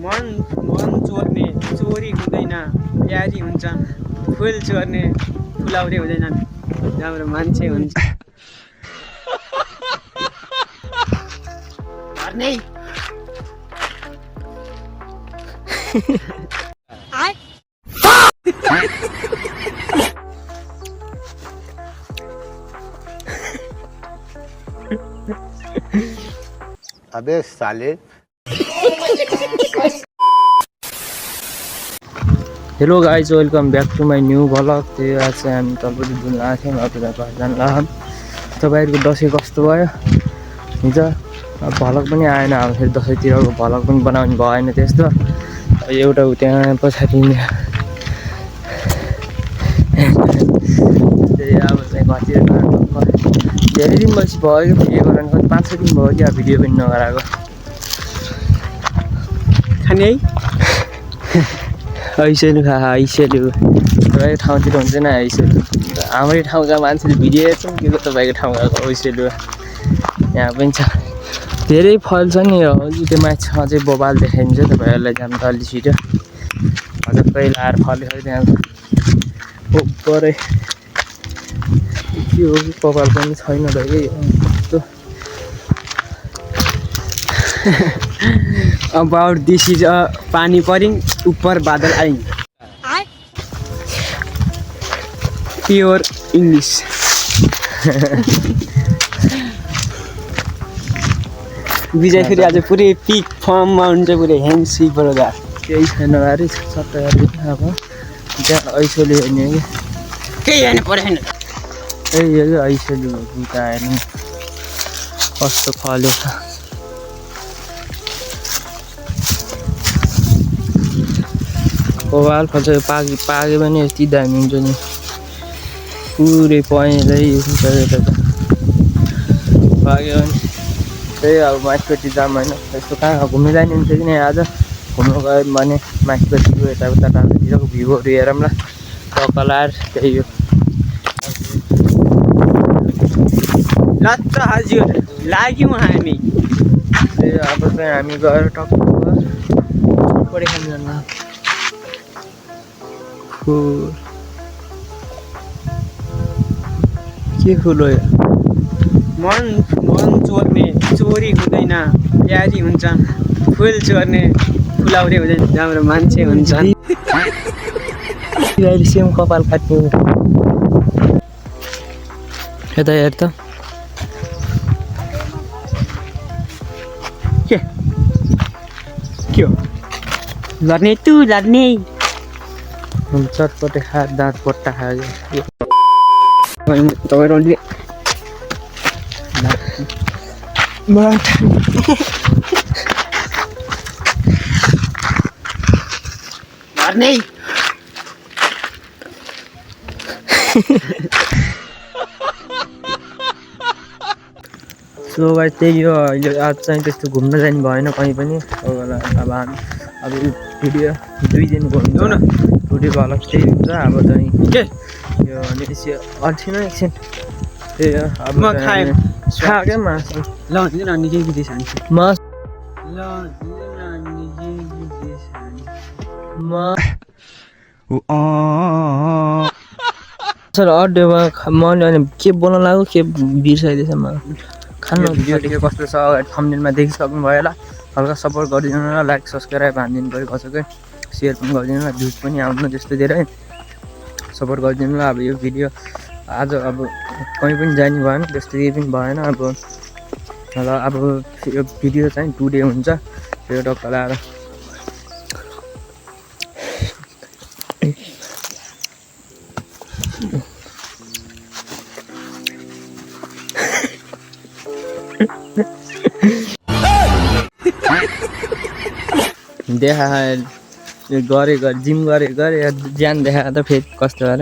मन चोर्ने चोरी हुँदैन प्यारी हुन्छ फुल चोर्ने फुलाउरे हुँदैनन् राम्रो मान्छे हुन्छ गर्ने अबे साले hello guys welcome back to my new vlog त्यो आज चाहिँ हामी तलपट्टि डुल्न आएको थियौँ अब घर जान लाग्यौँ तपाईँहरूको दसैँ कस्तो भयो हिजो अब भ्लग पनि आएन अब फेरि दसैँतिरको भ्लग पनि बनाउनु भएन त्यस्तो एउटा त्यहाँ पछाडि त्यही अब चाहिँ घरतिर धेरै दिन पछि भयो कि भिडियो गराउनु कति 5-6 दिन भयो कि अब भिडियो पनि नगराएको खाने है ऐसेलु खा ऐसेलु तपाईँको ठाउँतिर हुँदैन ऐसेलु हाम्रै ठाउँका मान्छेले भिडियो हेर्छन् के तपाईँको ठाउँका ऐसेलु यहाँ पनि छ धेरै फल छ नि हो त्यो माथि अझै बबाल देखाइन्छ तपाईँहरूलाई जानु त अलि छिटो अझै पहिला आएर फलेको त्यहाँ ओपरै के हो कि बबाल पनि छैन धेरै यस्तो अबाउट दिस इज अ पानी परिङ ऊपर बादल आइङ प्योर इङ्ग्लिस विजय फेरि आज पुरै पिक फर्ममा हुन्छ पुरै ह्यान्सी बरोबर केही छैन अरे सत्ताहरू अब त्यहाँ ऐसोले हेर्ने कि केही हेर्नु परेन ए यो ऐसोले बुटा हेर्नु कस्तो फलेछ बबाल फल्छ पाके पनि यति दामी हुन्छ नि पुरै पहेँलै हुन्छ यता त पाक्यो भने त्यही अब माथिपट्टि जाऊँ होइन यस्तो कहाँ घुम्नु जाने हुन्छ कि आज घुम्नु गयो भने माथिपट्टिको यताउता टाढातिरको भ्यूहरू हेरौँ ल टक्कलार त्यही हो ल त हजुर लाग्यौँ हामी त्यही अब चाहिँ हामी गएर टक्क पढे खानु जान्न के फुल हो यो मन चोर्ने चोरी हुँदैन प्यारी हुन्छ फुल चोर्ने फुलाउरे हुँदैन राम्रो मान्छे हुन्छ अहिले सेम कपाल काट्ने यता हेर त के हो लड्ने तु लड्ने चटपटे खा दाँत पट्टा खायो तपाईँहरू अलि लड्ने सो भाइ त्यही हो अहिले आज चाहिँ त्यस्तो घुम्न जाने भएन कहीँ पनि अब हामी अब भिडियो 2 दिनको हुन्छ न भिडियो भ्लग त्यही हुन्छ अब चाहिँ के यो भनेपछि अल्छिन एकछिन त्यही हो अब म खाएँ क्या मासु ल दिनु न निकै बिदेश हान्छ मासु ल दिनु न निकै बिदेश सर अड्डेमा मैले अनि के बोल्न लाग्यो के बिर्साइदिएछ मलाई खानु भिडियो कस्तो छ अगाडि थम्बनेलमा देखिसक्नु भयो होला हल्का सपोर्ट गरिदिनु ल लाइक सब्सक्राइब हानिदिनु पऱ्यो कसैकै सेयर पनि गरिदिनु ल भ्युज पनि आउनु त्यस्तो धेरै सपोर्ट गरिदिनु ल अब यो भिडियो आज अब कहीँ पनि जाने भएन त्यस्तो केही पनि भएन अब ल अब यो भिडियो चाहिँ 2 डे हुन्छ त्यो टक्क लाएर देखा गरे जिम गरे ज्यान देखा त फेरि कस्तो भएर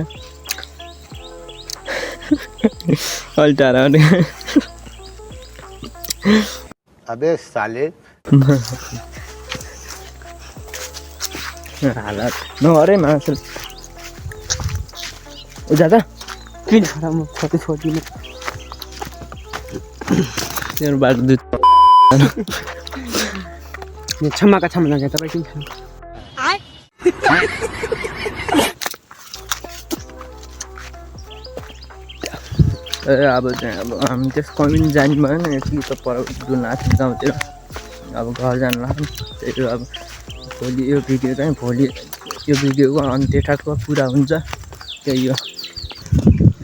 अल्टारा अबे साले हालत नगरे मासु दादा किन खराब म छोटो छोडिदिनु तेरो बाटो दुध क्षमाका क्षमा जान्छ तपाईँ किन खानु अब चाहिँ अब हामी त्यस कहीँ पनि जानु भएन यति त पर नाच्नु गाउँतिर अब घर जानु लाग्यो त्यही अब भोलि यो भिडियोको अन्त्यटाको पुरा हुन्छ त्यही हो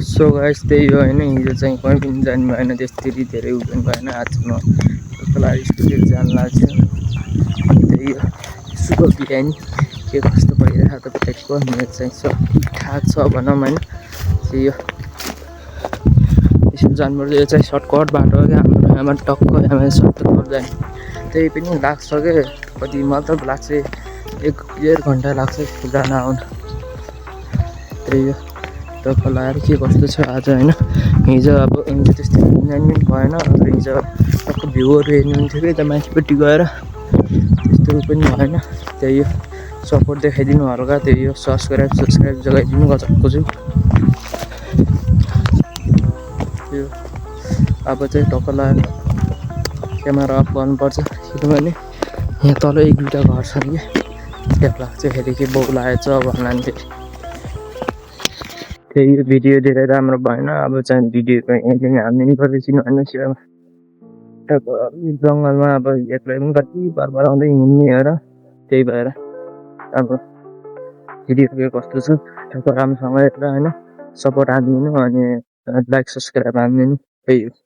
सो गाइस त्यही हो होइन हिजो चाहिँ कहीँ पनि जानु भएन त्यसरी धेरै उ पनि भएन आज म लागि स्टुडियो जानु लाग्छ त्यही हो शुभ बिहानी के कस्तो भइरहेको तपाईँको मेरो चाहिँ सब ठिकठाक छ भनौँ होइन त्यही हो यसो जानुपर्छ यो चाहिँ सर्टकट बाटो हो क्या हाम्रो यहाँमा टक्क यहाँ सर्टकट जाने त्यही पनि लाग्छ के कति मतलब लाग्छ 1.5 घन्टा लाग्छ जान आउन त्यही हो तपाईँलाई आएर के कस्तो छ आज होइन हिजो अब हिजो त्यस्तो जानु पनि भएन अब हिजो टक्क भ्यूहरू हेर्नु हुन्थ्यो कि त माथिपट्टि गएर त्यस्तो पनि भएन त्यही हो सपोर्ट देखाइदिनु हल्का त्यही हो सब्सक्राइब जगाइदिनु गजबको छु त्यो अब चाहिँ टक्क लगाएर क्यामेरा अफ गर्नुपर्छ किनभने यहाँ तल 1-2टा घर छन् कि त्यहाँ लाग्छ फेरि के बौला आएछ भन्ला नि त्यही भिडियो धेरै राम्रो भएन अब चाहिँ भिडियो यहीँ हाल्ने नि पर्दैछन् होइन जङ्गलमा अब एक्लै पनि कति बार आउँदै हिँड्ने हो र त्यही भएर अब भिडियो कस्तो छ टक्क राम्रोसँग हेरेर होइन सपोर्ट हालिदिनु अनि लाइक सब्सक्राइब हालिदिनु त्यही हो